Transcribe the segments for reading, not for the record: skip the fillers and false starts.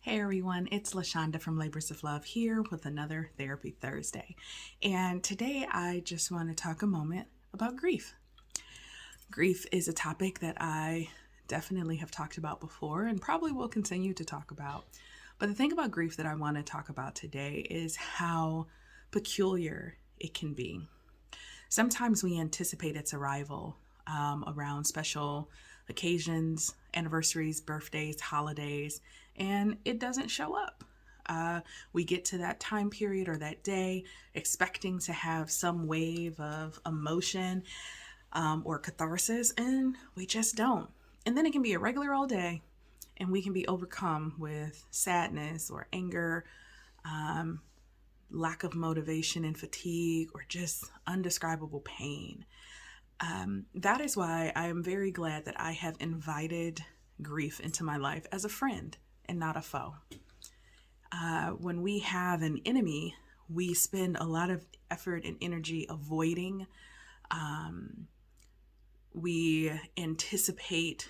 Hey everyone, it's LaShonda from Labors of Love here with another Therapy Thursday. And today I just want to talk a moment about grief. Grief is a topic that I definitely have talked about before and probably will continue to talk about. But the thing about grief that I want to talk about today is how peculiar it can be. Sometimes we anticipate its arrival around special occasions, anniversaries, birthdays, holidays, and it doesn't show up. We get to that time period or that day expecting to have some wave of emotion or catharsis, and we just don't. And then it can be a regular old day, and we can be overcome with sadness or anger, lack of motivation and fatigue, or just undescribable pain. That is why I am very glad that I have invited grief into my life as a friend and not a foe. When we have an enemy, we spend a lot of effort and energy avoiding. We anticipate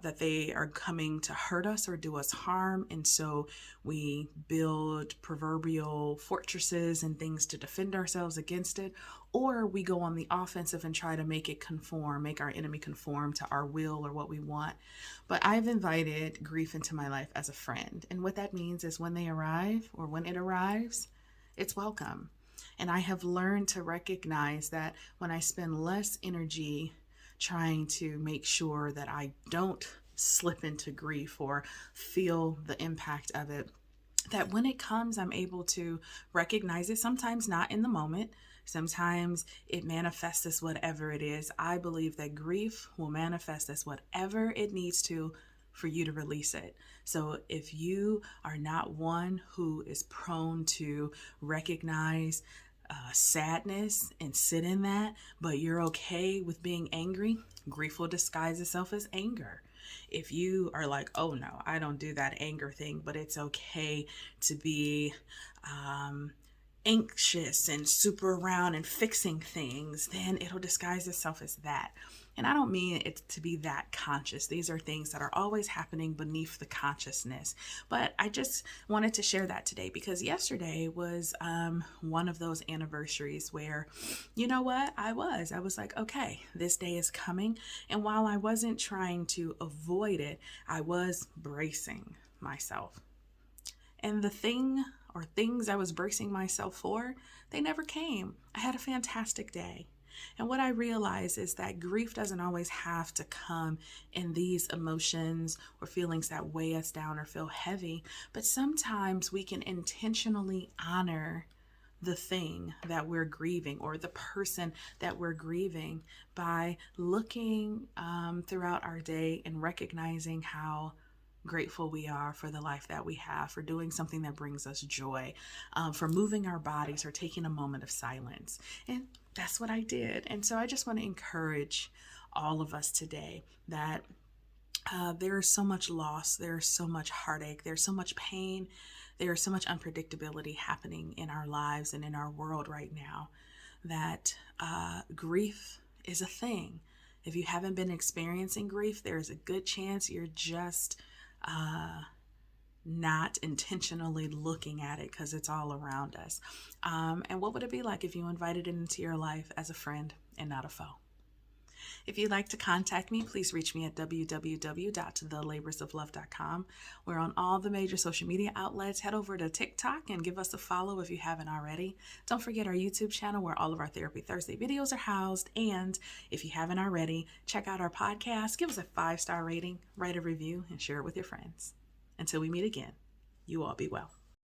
that they are coming to hurt us or do us harm. And so we build proverbial fortresses and things to defend ourselves against it. Or we go on the offensive and try to make our enemy conform to our will or what we want. But I've invited grief into my life as a friend. And what that means is when they arrive or when it arrives, it's welcome. And I have learned to recognize that when I spend less energy trying to make sure that I don't slip into grief or feel the impact of it, that when it comes, I'm able to recognize it, sometimes not in the moment. Sometimes it manifests as whatever it is. I believe that grief will manifest as whatever it needs to for you to release it. So if you are not one who is prone to recognize sadness and sit in that, but you're okay with being angry, grief will disguise itself as anger. If you are like, oh no, I don't do that anger thing, but it's okay to be anxious and super around and fixing things, then it'll disguise itself as that. And I don't mean it to be that conscious. These are things that are always happening beneath the consciousness. But I just wanted to share that today because yesterday was one of those anniversaries where, you know what, I was like, okay, this day is coming. And while I wasn't trying to avoid it, I was bracing myself. And the things I was bracing myself for, they never came. I had a fantastic day. And what I realize is that grief doesn't always have to come in these emotions or feelings that weigh us down or feel heavy, but sometimes we can intentionally honor the thing that we're grieving or the person that we're grieving by looking throughout our day and recognizing how grateful we are for the life that we have, for doing something that brings us joy, for moving our bodies or taking a moment of silence. And that's what I did. And so I just want to encourage all of us today that there is so much loss, there is so much heartache, there's so much pain, there's so much unpredictability happening in our lives and in our world right now that grief is a thing. If you haven't been experiencing grief, there's a good chance you're just not intentionally looking at it because it's all around us. And what would it be like if you invited it into your life as a friend and not a foe? If you'd like to contact me, please reach me at www.thelaborsoflove.com. We're on all the major social media outlets. Head over to TikTok and give us a follow if you haven't already. Don't forget our YouTube channel where all of our Therapy Thursday videos are housed. And if you haven't already, check out our podcast, give us a 5-star rating, write a review, and share it with your friends. Until we meet again, you all be well.